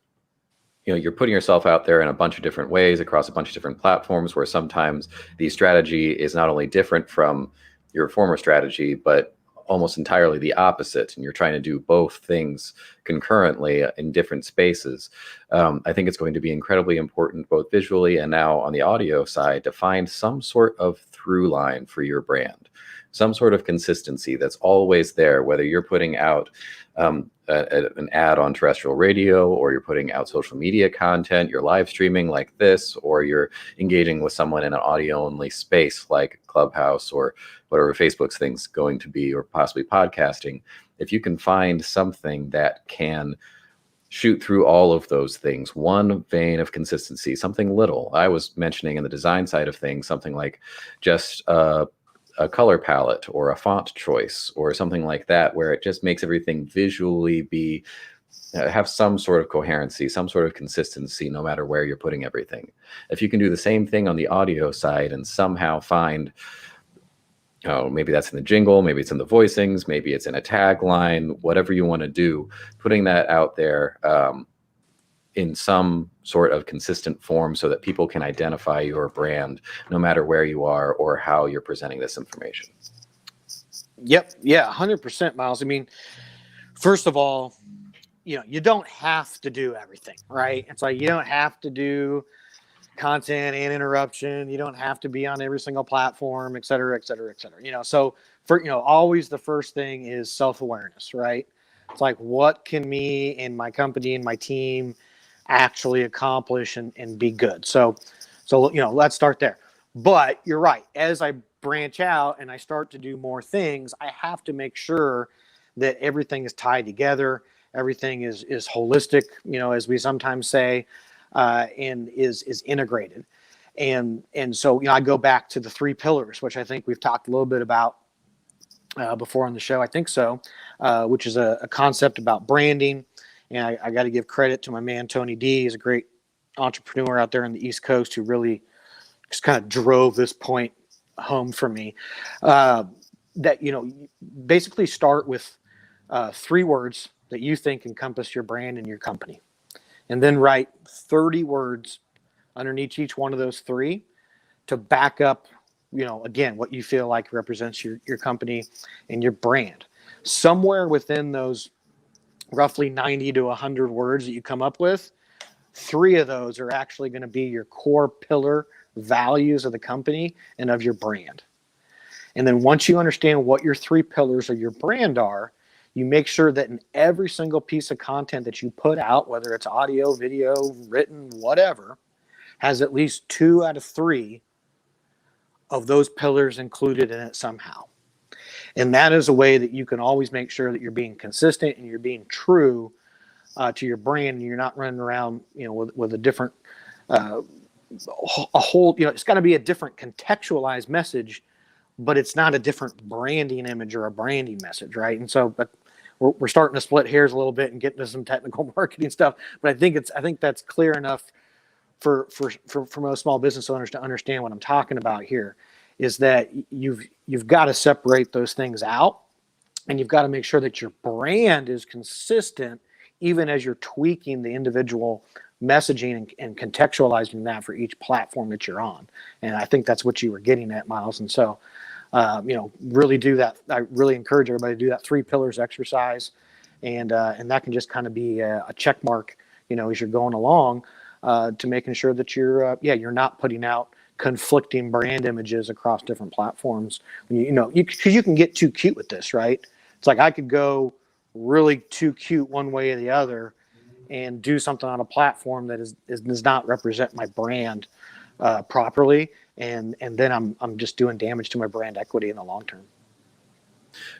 you're putting yourself out there in a bunch of different ways across a bunch of different platforms, where sometimes the strategy is not only different from your former strategy, but almost entirely the opposite. And you're trying to do both things concurrently in different spaces. I think it's going to be incredibly important, both visually and now on the audio side, to find some sort of through line for your brand, some sort of consistency that's always there, whether you're putting out an ad on terrestrial radio, or you're putting out social media content, you're live streaming like this, or you're engaging with someone in an audio only space like Clubhouse or whatever Facebook's thing's going to be, or possibly podcasting. If you can find something that can shoot through all of those things, one vein of consistency, something little. I was mentioning in the design side of things, something like just a color palette or a font choice or something like that, where it just makes everything visually have some sort of coherency, some sort of consistency, no matter where you're putting everything. If you can do the same thing on the audio side and somehow find, maybe that's in the jingle, maybe it's in the voicings, maybe it's in a tagline, whatever you want to do, putting that out there in some sort of consistent form so that people can identify your brand no matter where you are or how you're presenting this information. Yep. Yeah. 100%, Miles. I mean, first of all, you don't have to do everything, right? It's like, you don't have to do content and interruption. You don't have to be on every single platform, et cetera, et cetera, et cetera. So for, always the first thing is self-awareness, right? It's like, what can me and my company and my team actually accomplish and be good? So let's start there. But you're right. As I branch out and I start to do more things, I have to make sure that everything is tied together. Everything is holistic, as we sometimes say, and is integrated. And so, I go back to the 3 pillars, which I think we've talked a little bit about before on the show. I think so, which is a concept about branding. And I got to give credit to my man, Tony D. He's a great entrepreneur out there on the East Coast who really just kind of drove this point home for me. That, basically start with 3 words that you think encompass your brand and your company. And then write 30 words underneath each one of those 3 to back up, again, what you feel like represents your company and your brand. Somewhere within those roughly 90 to 100 words that you come up with, 3 of those are actually going to be your core pillar values of the company and of your brand. And then once you understand what your 3 pillars of your brand are, you make sure that in every single piece of content that you put out, whether it's audio, video, written, whatever, has at least 2 out of 3 of those pillars included in it somehow. And that is a way that you can always make sure that you're being consistent and you're being true to your brand. And you're not running around, with a different, a whole, it's got to be a different contextualized message, but it's not a different branding image or a branding message, right? And so, but we're starting to split hairs a little bit and get into some technical marketing stuff. But I think that's clear enough for most small business owners to understand what I'm talking about here. is that you've got to separate those things out, and you've got to make sure that your brand is consistent, even as you're tweaking the individual messaging and contextualizing that for each platform that you're on. And I think that's what you were getting at, Miles. And so, really do that. I really encourage everybody to do that 3 pillars exercise. And that can just kind of be a check mark, as you're going along, to making sure that you're not putting out conflicting brand images across different platforms. Because you can get too cute with this, right? It's like I could go really too cute one way or the other and do something on a platform that does not represent my brand properly, and then I'm just doing damage to my brand equity in the long term.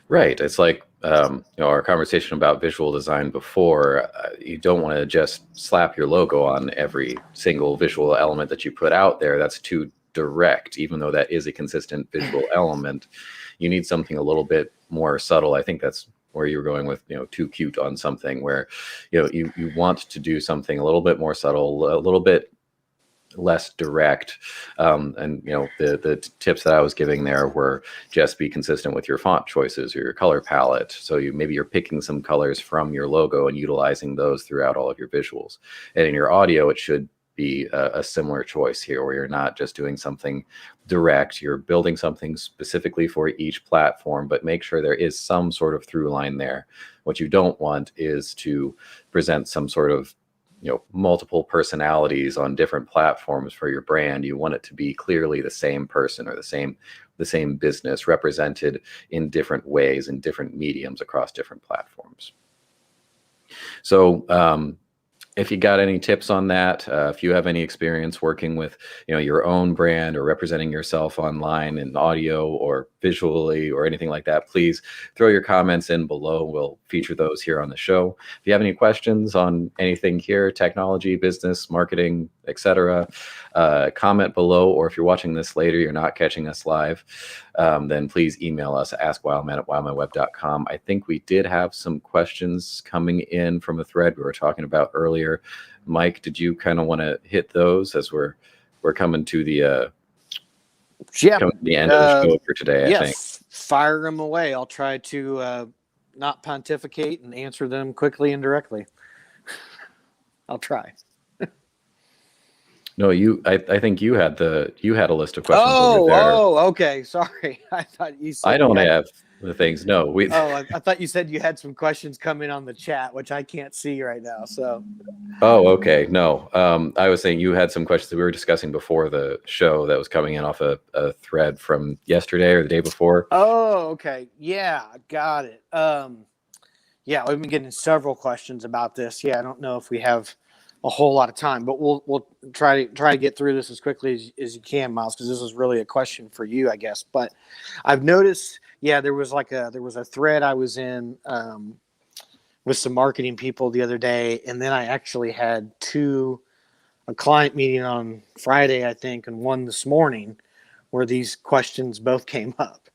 Right. It's like our conversation about visual design before. You don't want to just slap your logo on every single visual element that you put out there. That's too direct, even though that is a consistent visual element. You need something a little bit more subtle. I think that's where you were going with, too cute on something, where, you want to do something a little bit more subtle, a little bit less direct. And the tips that I was giving there were just be consistent with your font choices or your color palette. So maybe you're picking some colors from your logo and utilizing those throughout all of your visuals. And in your audio, it should be a similar choice here, where you're not just doing something direct, you're building something specifically for each platform, but make sure there is some sort of through line there. What you don't want is to present some sort of multiple personalities on different platforms for your brand. You want it to be clearly the same person or the same business represented in different ways, in different mediums across different platforms. So if you got any tips on that, if you have any experience working with your own brand or representing yourself online in audio or visually or anything like that, please throw your comments in below. We'll feature those here on the show. If you have any questions on anything here, technology, business, marketing, etc., comment below. Or if you're watching this later, you're not catching us live, then please email us at askwildman@wildmanweb.com. I think we did have some questions coming in from a thread we were talking about earlier. Mike, did you kind of want to hit those as we're coming to the end of the show for today? I think. Fire them away. I'll try to not pontificate and answer them quickly and directly. I'll try. No, I think you had a list of questions over there. Oh, okay. Sorry. I thought you said I don't have the things. No, I thought you said you had some questions coming on the chat, which I can't see right now. So. Oh, okay. No, I was saying you had some questions that we were discussing before the show that was coming in off a thread from yesterday or the day before. Oh, okay. Yeah, got it. Yeah, we've been getting several questions about this. Yeah, I don't know if we have a whole lot of time, but we'll try to get through this as quickly as you can, Miles, because this is really a question for you, I guess. But I've noticed, there was a thread I was in with some marketing people the other day, and then I actually had a client meeting on Friday, I think, and one this morning, where these questions both came up.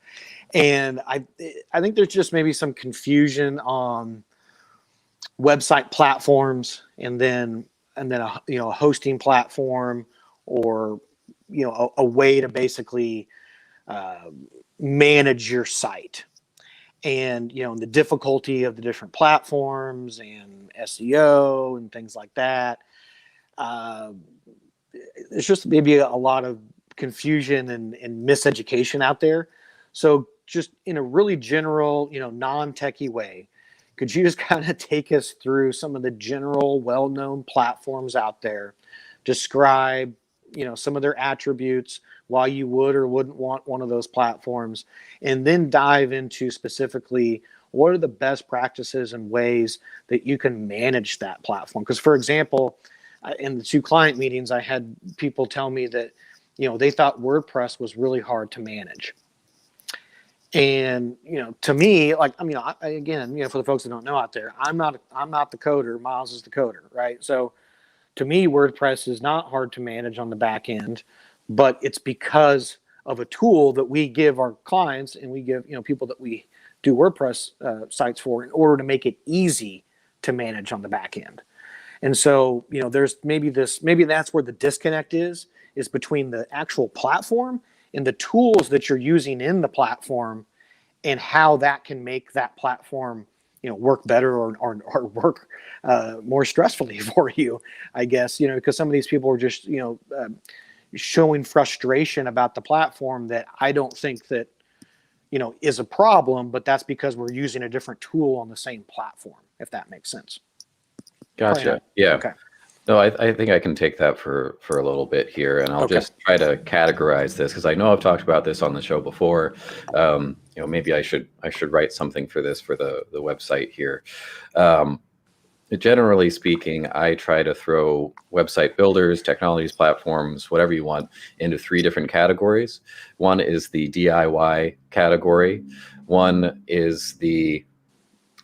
And I think there's just maybe some confusion on website platforms, and then a hosting platform, or a way to basically manage your site, and the difficulty of the different platforms and SEO and things like that. There's just maybe a lot of confusion and miseducation out there. So just in a really general, non-techie way, could you just kind of take us through some of the general well-known platforms out there, describe, some of their attributes, why you would or wouldn't want one of those platforms, and then dive into specifically what are the best practices and ways that you can manage that platform? Because, for example, in the 2 client meetings, I had people tell me that, they thought WordPress was really hard to manage. And, to me, again, for the folks that don't know out there, I'm not the coder. Miles is the coder, right? So to me, WordPress is not hard to manage on the back end, but it's because of a tool that we give our clients, and we give, people that we do WordPress sites for, in order to make it easy to manage on the back end. And so, there's maybe that's where the disconnect is between the actual platform in the tools that you're using in the platform and how that can make that platform, work better or work more stressfully for you, I guess, because some of these people are just, showing frustration about the platform that I don't think that, is a problem, but that's because we're using a different tool on the same platform, if that makes sense. Gotcha. Yeah. Okay. No, I think I can take that for a little bit here, and I'll just try to categorize this because I know I've talked about this on the show before. Maybe I should write something for this for the website here. Generally speaking, I try to throw website builders, technologies, platforms, whatever you want, into 3 different categories. One is the DIY category. One is the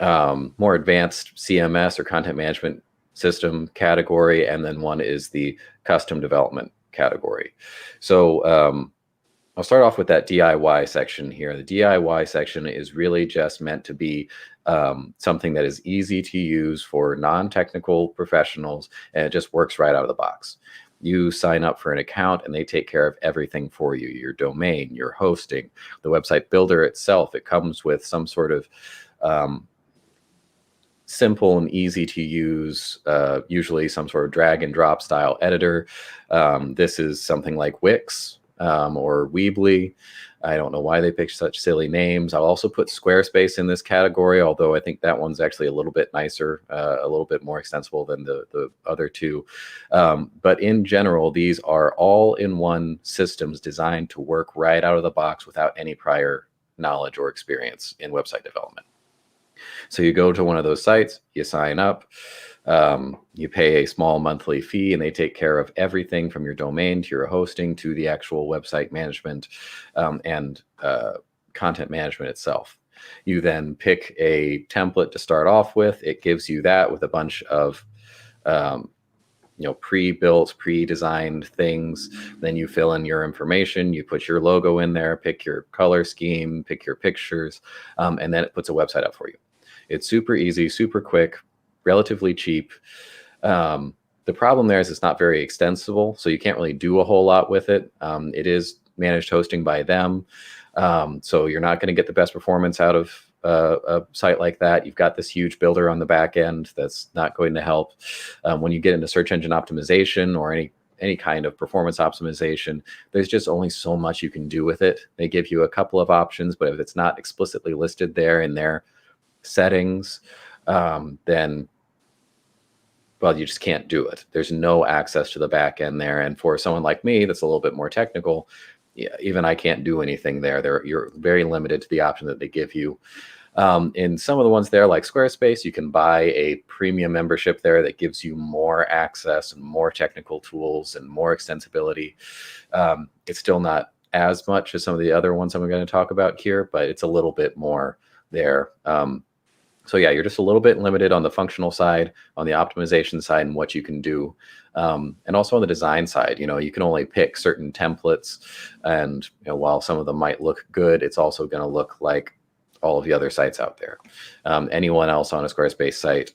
more advanced CMS or content management system category, and then one is the custom development category. So I'll start off with that DIY section here. The DIY section is really just meant to be something that is easy to use for non-technical professionals, and it just works right out of the box. You sign up for an account and they take care of everything for you, your domain, your hosting, the website builder itself. It comes with some sort of simple and easy to use, usually some sort of drag and drop style editor. This is something like Wix or Weebly. I don't know why they picked such silly names. I'll also put Squarespace in this category, although I think that one's actually a little bit nicer, a little bit more extensible than the other two. But in general, these are all-in-one systems designed to work right out of the box without any prior knowledge or experience in website development. So you go to one of those sites, you sign up, you pay a small monthly fee, and they take care of everything from your domain to your hosting to the actual website management and content management itself. You then pick a template to start off with. It gives you that with a bunch of pre-built, pre-designed things. Then you fill in your information, you put your logo in there, pick your color scheme, pick your pictures, and then it puts a website up for you. It's super easy, super quick, relatively cheap. The problem there is it's not very extensible, so you can't really do a whole lot with it. It is managed hosting by them, so you're not going to get the best performance out of a site like that. You've got this huge builder on the back end that's not going to help. When you get into search engine optimization or any kind of performance optimization, there's just only so much you can do with it. They give you a couple of options, but if it's not explicitly listed there in their settings, then you just can't do it. There's no access to the back end there. And for someone like me that's a little bit more technical, even I can't do anything there. You're very limited to the option that they give you. In some of the ones there, like Squarespace, you can buy a premium membership there that gives you more access and more technical tools and more extensibility. It's still not as much as some of the other ones I'm going to talk about here, but it's a little bit more there. So yeah, you're just a little bit limited on the functional side, on the optimization side, and what you can do. And also on the design side, you can only pick certain templates. And while some of them might look good, it's also going to look like all of the other sites out there. Anyone else on a Squarespace site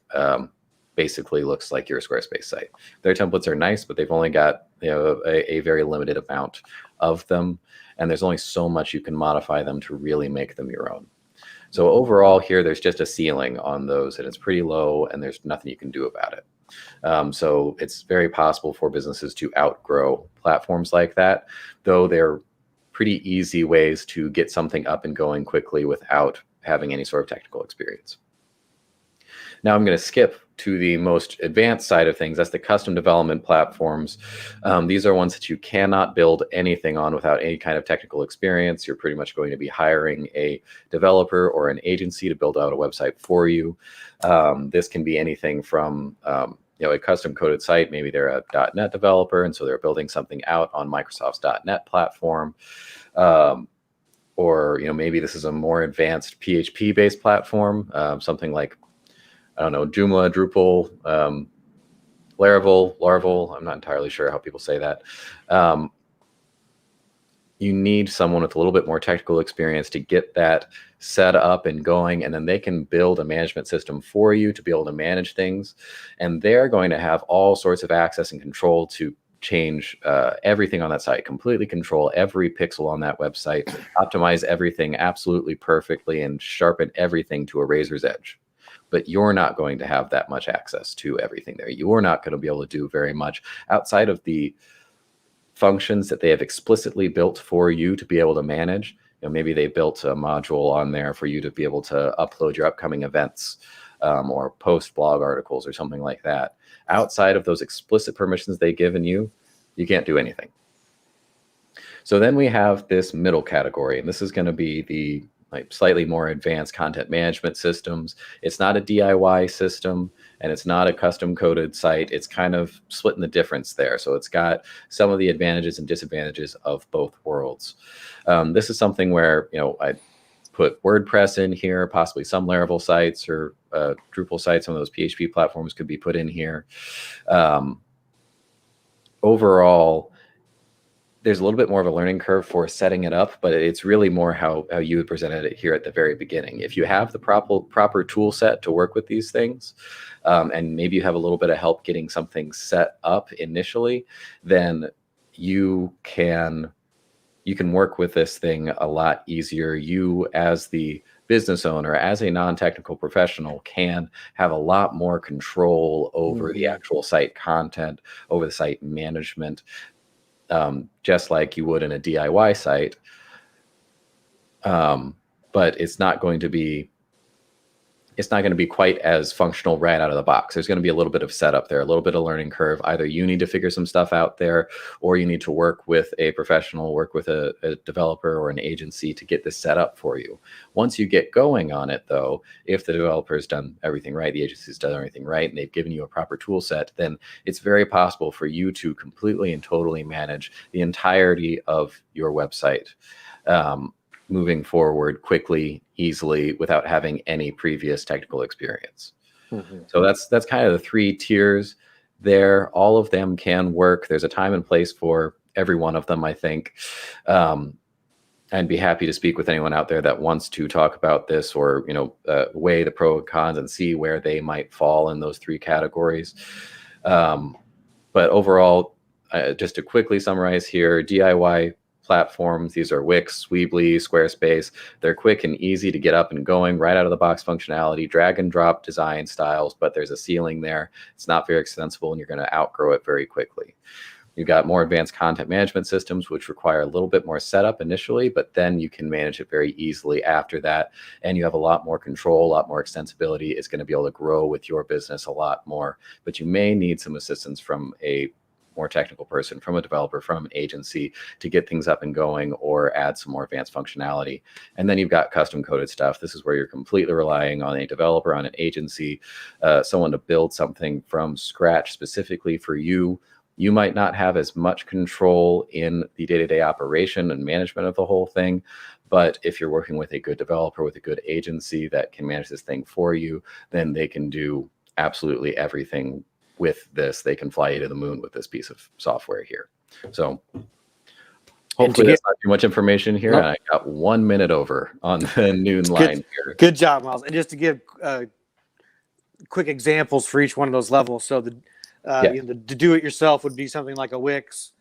basically looks like your Squarespace site. Their templates are nice, but they've only got a very limited amount of them. And there's only so much you can modify them to really make them your own. So overall here, there's just a ceiling on those, and it's pretty low, and there's nothing you can do about it. So it's very possible for businesses to outgrow platforms like that, though they're pretty easy ways to get something up and going quickly without having any sort of technical experience. Now I'm going to skip to the most advanced side of things. That's the custom development platforms. These are ones that you cannot build anything on without any kind of technical experience. You're pretty much going to be hiring a developer or an agency to build out a website for you. This can be anything from a custom coded site. Maybe they're a .NET developer, and so they're building something out on Microsoft's .NET platform. Or maybe this is a more advanced PHP-based platform, something like, I don't know, Joomla, Drupal, Laravel. I'm not entirely sure how people say that. You need someone with a little bit more technical experience to get that set up and going, and then they can build a management system for you to be able to manage things. And they're going to have all sorts of access and control to change everything on that site, completely control every pixel on that website, optimize everything absolutely perfectly, and sharpen everything to a razor's edge. But you're not going to have that much access to everything there. You're not going to be able to do very much outside of the functions that they have explicitly built for you to be able to manage. Maybe they built a module on there for you to be able to upload your upcoming events or post blog articles or something like that. Outside of those explicit permissions they've given you, you can't do anything. So then we have this middle category, and this is going to be the slightly more advanced content management systems. It's not a DIY system, and it's not a custom coded site. It's kind of splitting the difference there. So it's got some of the advantages and disadvantages of both worlds. This is something where, I put WordPress in here, possibly some Laravel sites or Drupal sites. Some of those PHP platforms could be put in here. Overall, there's a little bit more of a learning curve for setting it up, but it's really more how you had presented it here at the very beginning. If you have the proper tool set to work with these things, and maybe you have a little bit of help getting something set up initially, then you can work with this thing a lot easier. You, as the business owner, as a non-technical professional, can have a lot more control over the actual site content, over the site management, just like you would in a DIY site. But it's not going to be quite as functional right out of the box. There's going to be a little bit of setup there, a little bit of learning curve. Either you need to figure some stuff out there, or you need to work with a professional, work with a developer or an agency to get this set up for you. Once you get going on it, though, if the developer's done everything right, the agency's done everything right, and they've given you a proper tool set, then it's very possible for you to completely and totally manage the entirety of your website, moving forward quickly, easily, without having any previous technical experience. So that's kind of the three tiers there. All of them can work. There's a time and place for every one of them, I think. I'd be happy to speak with anyone out there that wants to talk about this, or weigh the pros and cons and see where they might fall in those three categories. But overall, just to quickly summarize here, DIY platforms, these are Wix, Weebly, Squarespace. They're quick and easy to get up and going, right out of the box functionality, drag and drop design styles, but there's a ceiling there. It's not very extensible, and you're going to outgrow it very quickly. You've got more advanced content management systems, which require a little bit more setup initially, but then you can manage it very easily after that. And you have a lot more control, a lot more extensibility. It's going to be able to grow with your business a lot more, but you may need some assistance from a more technical person, from a developer, from an agency, to get things up and going or add some more advanced functionality. And then you've got custom coded stuff. This is where you're completely relying on a developer, on an agency, someone to build something from scratch specifically for you. You might not have as much control in the day-to-day operation and management of the whole thing, but if you're working with a good developer, with a good agency that can manage this thing for you, then they can do absolutely everything with this. They can fly you to the moon with this piece of software here. So hopefully that's not too much information here. Nope. And I got 1 minute over on the noon line here. Good job, Miles. And just to give quick examples for each one of those levels. So the do-it-yourself would be something like a Wix.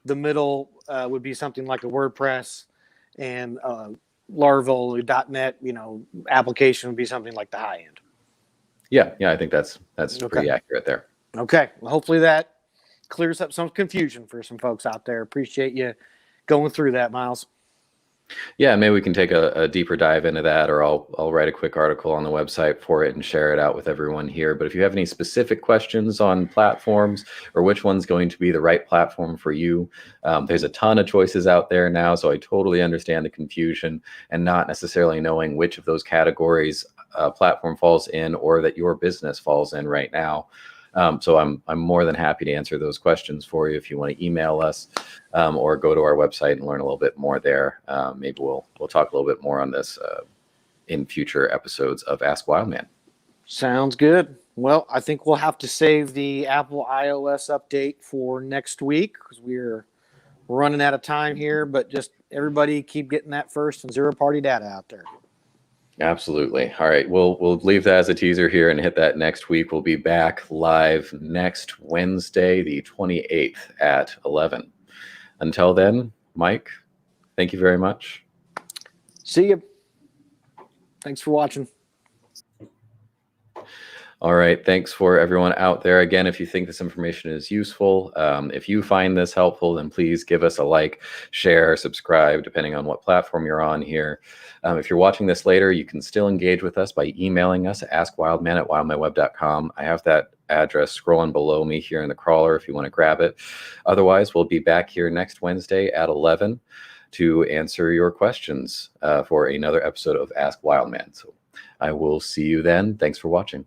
The middle would be something like a WordPress, and Laravel .NET, application would be something like the high end. Yeah, I think that's pretty accurate there. Okay, well, hopefully that clears up some confusion for some folks out there. Appreciate you going through that, Miles. Yeah, and maybe we can take a deeper dive into that, or I'll write a quick article on the website for it and share it out with everyone here. But if you have any specific questions on platforms, or which one's going to be the right platform for you, there's a ton of choices out there now, so I totally understand the confusion and not necessarily knowing which of those categories platform falls in, or that your business falls in right now. So I'm more than happy to answer those questions for you if you want to email us, or go to our website and learn a little bit more there. Maybe we'll talk a little bit more on this in future episodes of Ask Wildman. Sounds good. Well, I think we'll have to save the Apple iOS update for next week, because we're running out of time here. But just everybody keep getting that first and zero-party data out there. Absolutely. All right. We'll leave that as a teaser here and hit that next week. We'll be back live next Wednesday, the 28th at 11. Until then, Mike, thank you very much. See you. Thanks for watching. All right. Thanks for everyone out there. Again, if you think this information is useful, if you find this helpful, then please give us a like, share, subscribe, depending on what platform you're on here. If you're watching this later, you can still engage with us by emailing us at askwildman@wildmanweb.com. I have that address scrolling below me here in the crawler if you want to grab it. Otherwise, we'll be back here next Wednesday at 11 to answer your questions for another episode of Ask Wildman. So I will see you then. Thanks for watching.